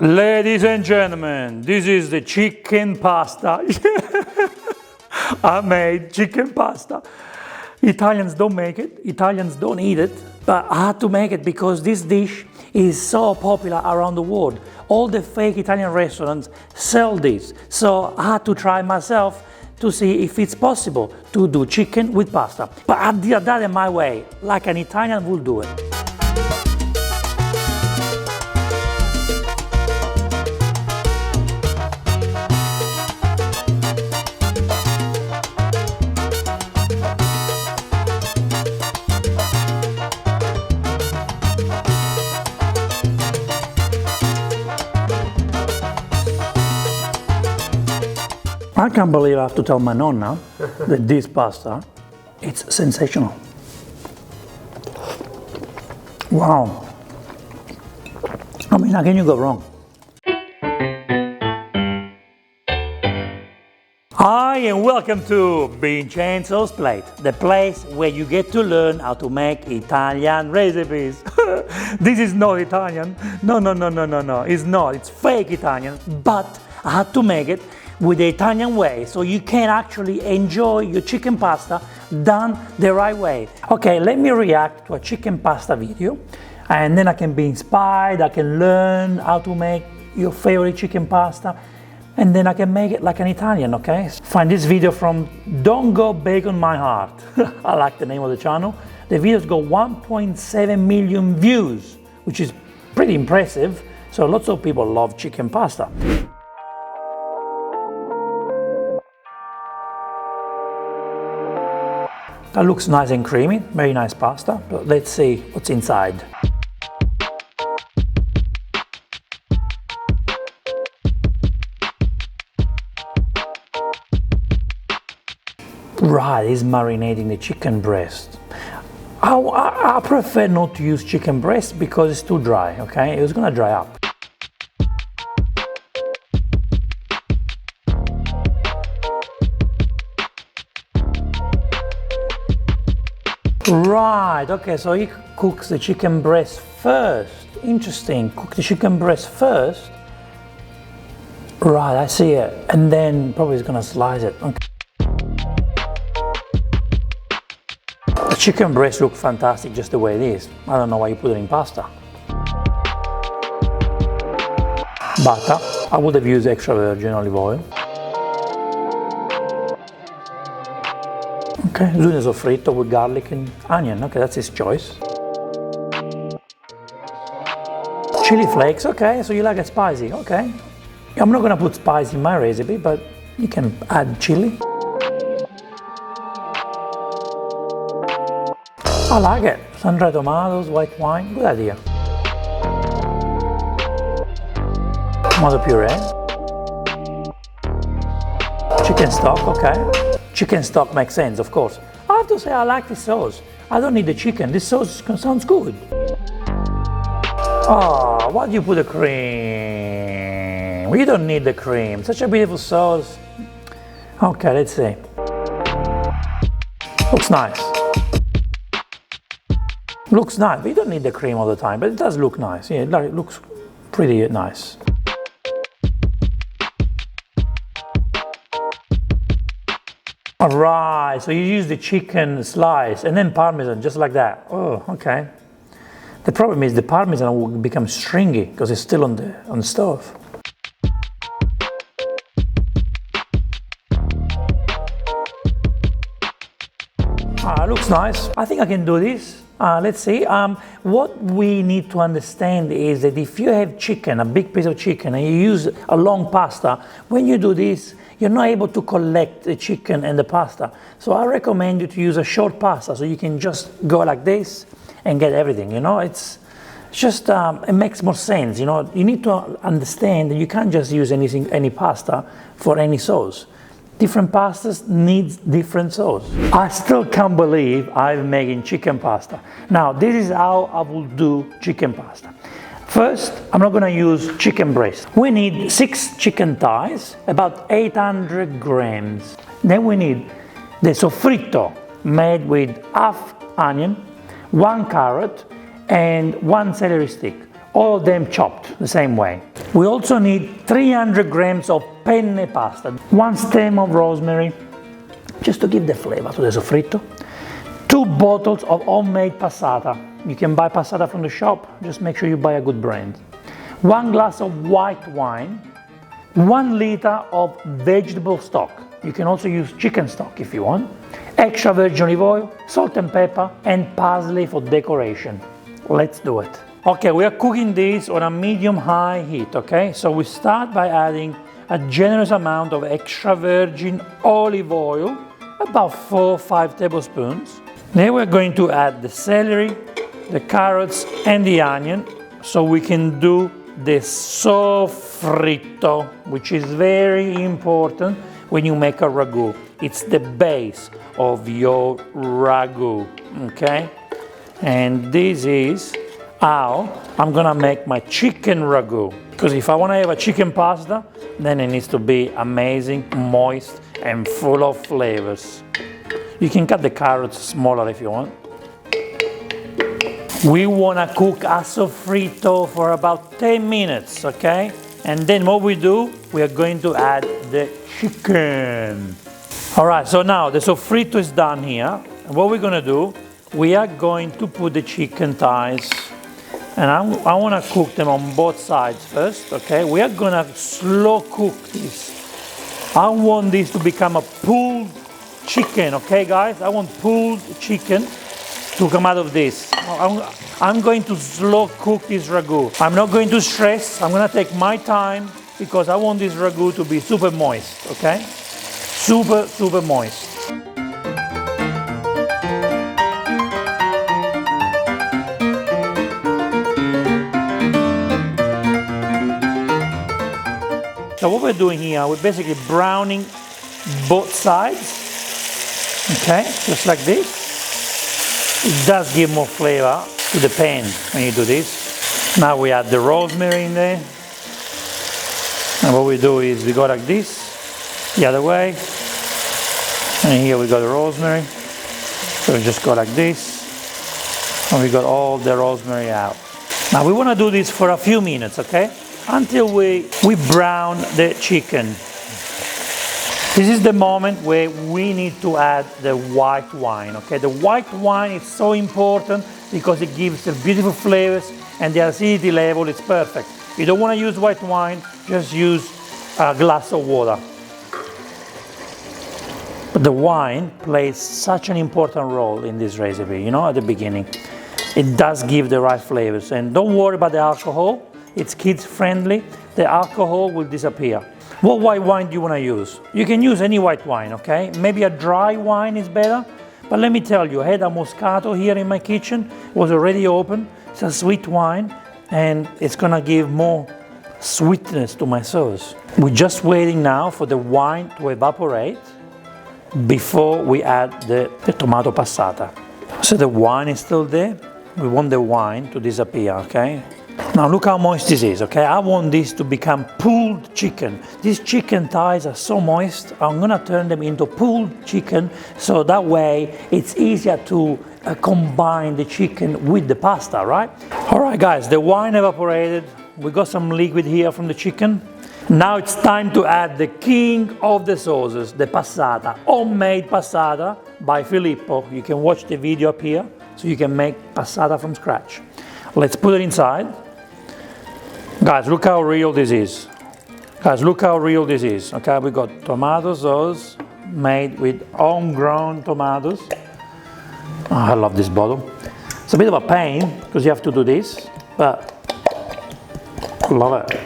Ladies and gentlemen, this is the chicken pasta. I made chicken pasta. Italians don't make it, Italians don't eat it, but I had to make it because this dish is so popular around the world. All the fake Italian restaurants sell this, so I had to try myself to see if it's possible to do chicken with pasta. But I did that in my way, like an Italian would do it. I can't believe I have to tell my Nonna that this pasta, it's sensational. Wow. I mean, how can you go wrong? Hi and welcome to Vincenzo's Plate, the place where you get to learn how to make Italian recipes. This is not Italian. No. It's not. It's fake Italian, but I had to make it with the Italian way, so you can actually enjoy your chicken pasta done the right way. Okay, let me react to a chicken pasta video, and then I can be inspired, I can learn how to make your favorite chicken pasta, and then I can make it like an Italian, okay? Find this video from Don't Go Bacon My Heart. I like the name of the channel. The video's got 1.7 million views, which is pretty impressive, so lots of people love chicken pasta. That looks nice and creamy, very nice pasta, but let's see what's inside. Right, it's marinating the chicken breast. I prefer not to use chicken breast because it's too dry, okay? It's gonna dry up. Right, okay, so he cooks the chicken breast first. Interesting, cook the chicken breast first. Right, I see it. And then probably he's gonna slice it. Okay. The chicken breast looks fantastic just the way it is. I don't know why you put it in pasta. Butter, I would have used extra virgin olive oil. Okay, zucchini soffritto with garlic and onion. Okay, that's his choice. Chili flakes. Okay, so you like it spicy. Okay. I'm not gonna put spice in my recipe, but you can add chili. I like it. Sun-dried tomatoes, white wine. Good idea. Tomato puree. Chicken stock. Okay. Chicken stock makes sense, of course. I have to say I like this sauce. I don't need the chicken. This sauce sounds good. Oh, why do you put the cream? We don't need the cream. Such a beautiful sauce. Okay, let's see. Looks nice. Looks nice, but you don't need the cream all the time. But it does look nice. Yeah, it looks pretty nice. Alright, so you use the chicken slice and then parmesan, just like that. Oh, okay. The problem is the parmesan will become stringy because it's still on the stove. Looks nice. I think I can do this. Let's see. What we need to understand is that if you have chicken, a big piece of chicken, and you use a long pasta, when you do this, you're not able to collect the chicken and the pasta. So I recommend you to use a short pasta so you can just go like this and get everything, you know? It's just, it makes more sense, you know? You need to understand that you can't just use any pasta for any sauce. Different pastas need different sauce. I still can't believe I'm making chicken pasta. Now, this is how I will do chicken pasta. First, I'm not gonna use chicken breast. We need 6 chicken thighs, about 800 grams. Then we need the soffritto made with half onion, 1 carrot, and 1 celery stick. all of them chopped the same way. We also need 300 grams of penne pasta, 1 stem of rosemary, just to give the flavor to the soffritto, 2 bottles of homemade passata. You can buy passata from the shop, just make sure you buy a good brand. 1 glass of white wine, 1 liter of vegetable stock. You can also use chicken stock if you want. Extra virgin olive oil, salt and pepper, and parsley for decoration. Let's do it. Okay, we are cooking this on a medium-high heat, okay? So we start by adding a generous amount of extra virgin olive oil, about 4 or 5 tablespoons. Then we're going to add the celery, the carrots, and the onion, so we can do the soffritto, which is very important when you make a ragu. It's the base of your ragu, okay? And this is how I'm gonna make my chicken ragu. Because if I wanna have a chicken pasta, then it needs to be amazing, moist, and full of flavors. You can cut the carrots smaller if you want. We wanna cook a soffritto for about 10 minutes, okay? And then what we do, we are going to add the chicken. All right, so now the soffritto is done here. And what we're gonna do, we are going to put the chicken thighs, and I wanna cook them on both sides first, okay? We are gonna slow cook this. I want this to become a pulled chicken, okay guys? I want pulled chicken to come out of this. I'm going to slow cook this ragu. I'm not going to stress, I'm gonna take my time because I want this ragu to be super moist, okay? Super, super moist. So what we're doing here, we're basically browning both sides, okay, just like this. It does give more flavor to the pan when you do this. Now we add the rosemary in there. And what we do is we go like this, the other way. And here we got the rosemary. So we just go like this. And we got all the rosemary out. Now we want to do this for a few minutes, okay? Until we brown the chicken. This is the moment where we need to add the white wine, okay? The white wine is so important because it gives the beautiful flavors and the acidity level is perfect. If you don't want to use white wine, just use a glass of water. But the wine plays such an important role in this recipe, you know, at the beginning. It does give the right flavors. And don't worry about the alcohol. It's kids friendly. The alcohol will disappear. What white wine do you want to use? You can use any white wine, okay? Maybe a dry wine is better. But let me tell you, I had a Moscato here in my kitchen. It was already open. It's a sweet wine and it's gonna give more sweetness to my sauce. We're just waiting now for the wine to evaporate before we add the tomato passata. So the wine is still there. We want the wine to disappear, okay? Now look how moist this is, okay? I want this to become pulled chicken. These chicken thighs are so moist. I'm gonna turn them into pulled chicken so that way it's easier to combine the chicken with the pasta, right? All right guys, the wine evaporated. We got some liquid here from the chicken. Now it's time to add the king of the sauces, the passata, homemade passata by Filippo. You can watch the video up here so you can make passata from scratch. Let's put it inside. Guys, look how real this is. Guys, look how real this is. Okay, we got tomato sauce made with homegrown tomatoes. Oh, I love this bottle. It's a bit of a pain because you have to do this, but I love it.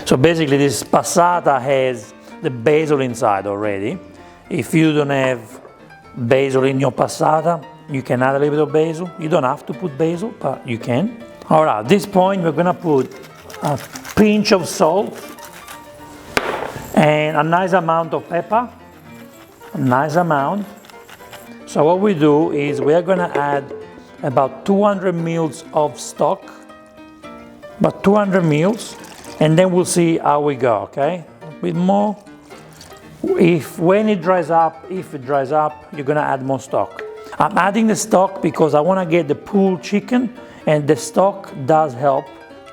So basically this passata has the basil inside already. If you don't have basil in your passata, you can add a little bit of basil. You don't have to put basil, but you can. All right, at this point, we're gonna put a pinch of salt and a nice amount of pepper, a nice amount. So what we do is we are gonna add about 200 ml of stock, about 200 ml, and then we'll see how we go, okay? A bit more. When it dries up, if it dries up, you're gonna add more stock. I'm adding the stock because I wanna get the pulled chicken and the stock does help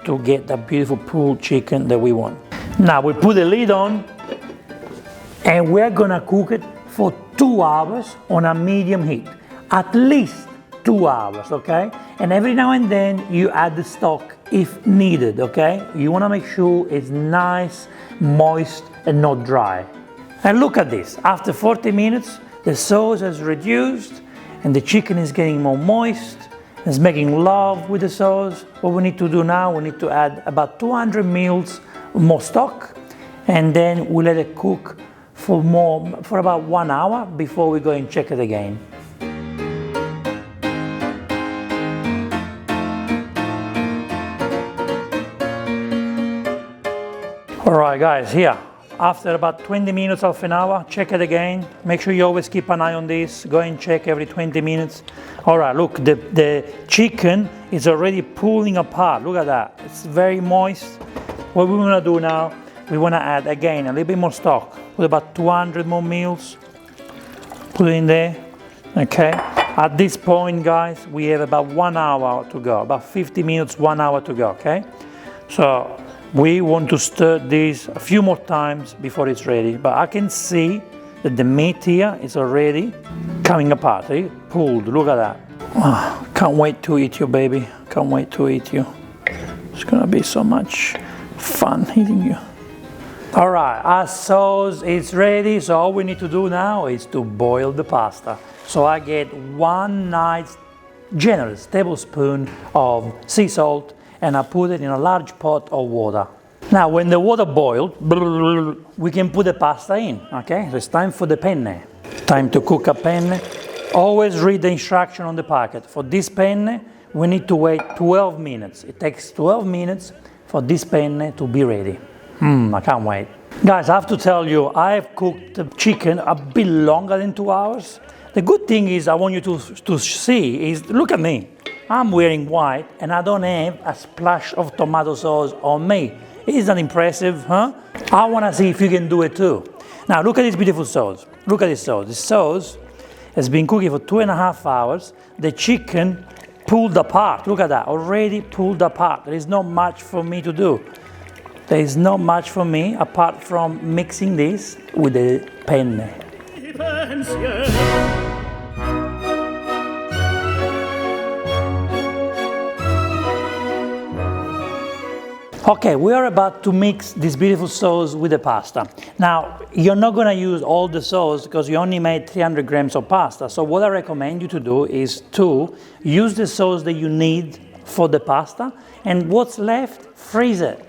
to get that beautiful pulled chicken that we want. Now we put the lid on and we're gonna cook it for 2 hours on a medium heat, at least 2 hours, okay? And every now and then you add the stock if needed, okay? You wanna make sure it's nice, moist, and not dry. And look at this, after 40 minutes, the sauce has reduced and the chicken is getting more moist, it's making love with the sauce. What we need to do now, we need to add about 200 ml more stock, and then we let it cook for about 1 hour before we go and check it again. All right guys, here, after about 20 minutes, half an hour, check it again. Make sure you always keep an eye on this. Go and check every 20 minutes. All right, look, the chicken is already pulling apart. Look at that, it's very moist. What we wanna do now, we wanna add again a little bit more stock. Put about 200 more mils. Put it in there, okay? At this point, guys, we have about 1 hour to go, about 50 minutes, 1 hour to go, okay? So we want to stir this a few more times before it's ready, but I can see that the meat here is already coming apart, eh? Pulled, look at that. Oh, can't wait to eat you, baby. Can't wait to eat you. It's gonna be so much fun eating you. All right, our sauce is ready, so all we need to do now is to boil the pasta. So I get 1 nice generous tablespoon of sea salt and I put it in a large pot of water. Now when the water boils, we can put the pasta in, okay? So it's time for the penne. Time to cook a penne. Always read the instruction on the packet. For this penne, we need to wait 12 minutes. It takes 12 minutes for this penne to be ready. I can't wait. Guys, I have to tell you, I've cooked the chicken a bit longer than 2 hours. The good thing is I want you to see is, look at me. I'm wearing white and I don't have a splash of tomato sauce on me. Isn't that impressive, huh? I want to see if you can do it too. Now look at this beautiful sauce. Look at this sauce. This sauce has been cooking for 2.5 hours. The chicken pulled apart. Look at that, already pulled apart. There is not much for me to do. There is not much for me apart from mixing this with the penne. Okay, we are about to mix this beautiful sauce with the pasta. Now, you're not gonna use all the sauce because you only made 300 grams of pasta. So what I recommend you to do is to use the sauce that you need for the pasta, and what's left, freeze it.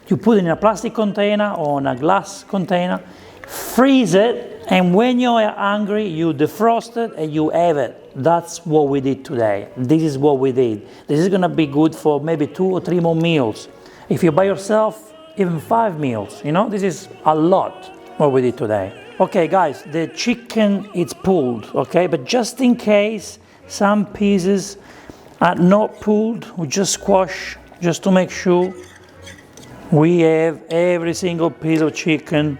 You put it in a plastic container or in a glass container, freeze it, and when you're hungry, you defrost it and you have it. That's what we did today. This is what we did. This is gonna be good for maybe 2 or 3 more meals. If you're by yourself, even 5 meals, you know, this is a lot what we did today. Okay guys, the chicken is pulled, okay, but just in case some pieces are not pulled, we just squash just to make sure we have every single piece of chicken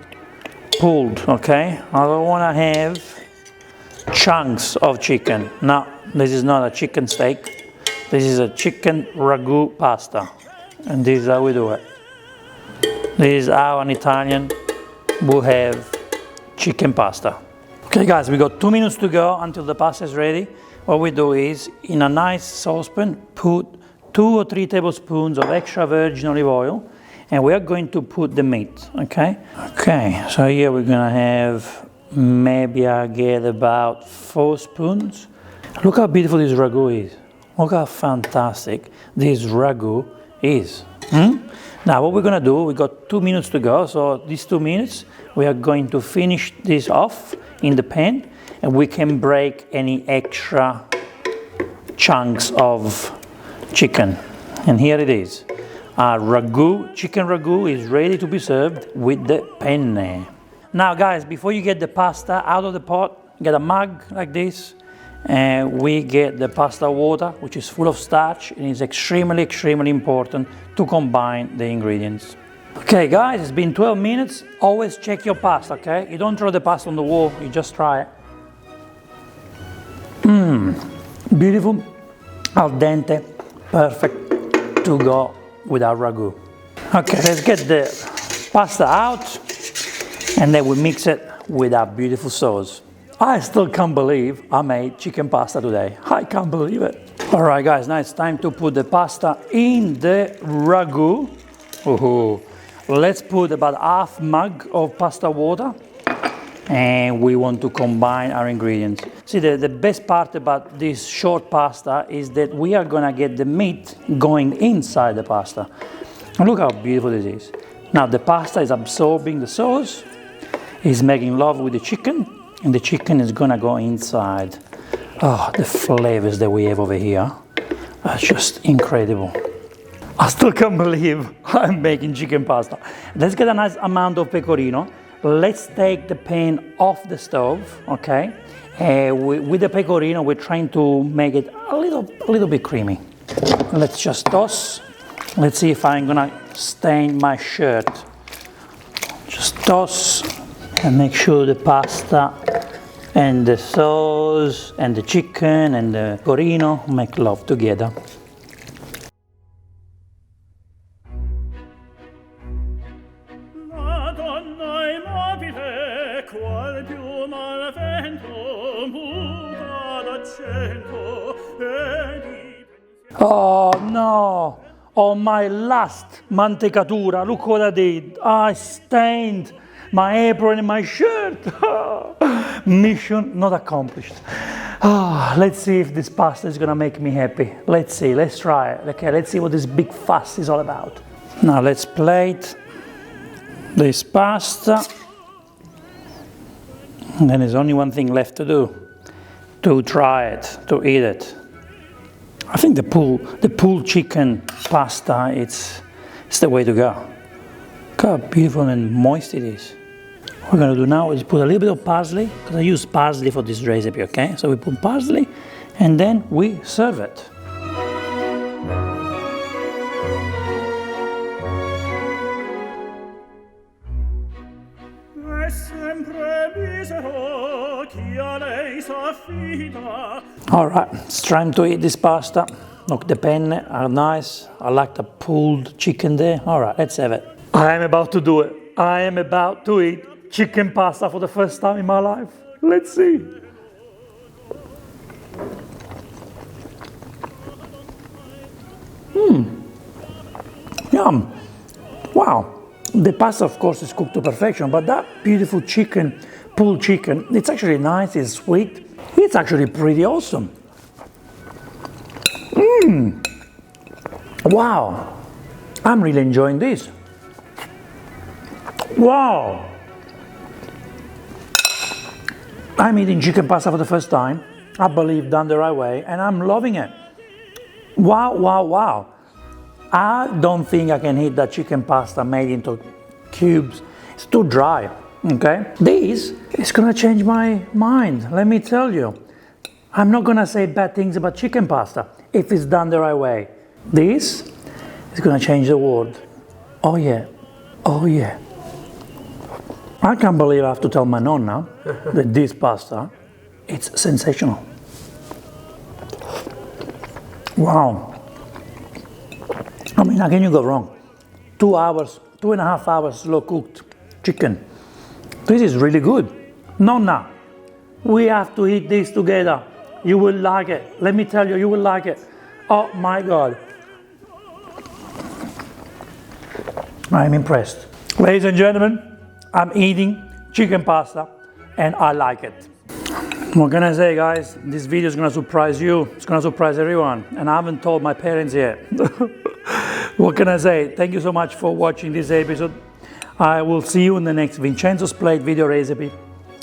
pulled, okay? I don't want to have chunks of chicken. No, this is not a chicken steak. This is a chicken ragu pasta. And this is how we do it. This is how an Italian will have chicken pasta. Okay guys, we got 2 minutes to go until the pasta is ready. What we do is, in a nice saucepan, put 2 or 3 tablespoons of extra virgin olive oil, and we are going to put the meat, okay? Okay, so here we're gonna have, maybe I get about 4 spoons. Look how beautiful this ragu is. Look how fantastic this ragu is. Now what we're gonna do, we got 2 minutes to go, so these 2 minutes we are going to finish this off in the pan, and we can break any extra chunks of chicken. And here it is. Our ragu, chicken ragu, is ready to be served with the penne. Now guys, before you get the pasta out of the pot, get a mug like this, and we get the pasta water, which is full of starch, and it's extremely important to combine the ingredients. Okay guys, it's been 12 minutes. Always check your pasta, okay? You don't throw the pasta on the wall, you just try it. Beautiful, al dente, perfect to go with our ragu. Okay, let's get the pasta out and then we mix it with our beautiful sauce. I still can't believe I made chicken pasta today. I can't believe it. All right, guys, now it's time to put the pasta in the ragu. Ooh. Let's put about half mug of pasta water, and we want to combine our ingredients. See, the best part about this short pasta is that we are gonna get the meat going inside the pasta. And look how beautiful this is. Now the pasta is absorbing the sauce, is making love with the chicken, and the chicken is gonna go inside. Oh, the flavors that we have over here are just incredible. I still can't believe I'm making chicken pasta. Let's get a nice amount of pecorino. Let's take the pan off the stove, okay? With the pecorino, we're trying to make it a little bit creamy. Let's just toss. Let's see if I'm gonna stain my shirt. Just toss and make sure the pasta and the sauce and the chicken and the pecorino make love together. Oh no! On my last mantecatura, look what I did. I stained my apron and my shirt. Mission not accomplished. Let's see if this pasta is gonna make me happy. Let's see, let's try it. Okay, let's see what this big fuss is all about. Now let's plate this pasta. And then there's only one thing left to do. To try it, to eat it. I think the pulled chicken pasta, it's the way to go. Look how beautiful and moist it is. What we're gonna do now is put a little bit of parsley, because I use parsley for this recipe, okay? So we put parsley, and then we serve it. All right, it's time to eat this pasta. Look, the penne are nice. I like the pulled chicken there. All right, let's have it. I am about to do it. I am about to eat chicken pasta for the first time in my life. Let's see. Yum. Wow. The pasta, of course, is cooked to perfection, but that beautiful chicken, pulled chicken, it's actually nice, it's sweet. It's actually pretty awesome. Wow. I'm really enjoying this. Wow. I'm eating chicken pasta for the first time. I believe done the right way, and I'm loving it. Wow, wow, wow. I don't think I can eat that chicken pasta made into cubes. It's too dry, okay? This is gonna change my mind, let me tell you. I'm not gonna say bad things about chicken pasta if it's done the right way. This is gonna change the world. Oh yeah, oh yeah. I can't believe I have to tell my Nonna that this pasta, it's sensational. Wow. I mean, how can you go wrong? 2 hours, 2.5 hours slow cooked chicken. This is really good. Nonna, we have to eat this together. You will like it. Let me tell you, you will like it. Oh my God. I'm impressed. Ladies and gentlemen, I'm eating chicken pasta and I like it. What can I say, guys? This video is gonna surprise you. It's gonna surprise everyone. And I haven't told my parents yet. What can I say? Thank you so much for watching this episode. I will see you in the next Vincenzo's Plate video recipe.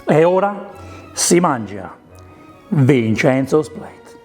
E ora si mangia. Vincenzo's Plate.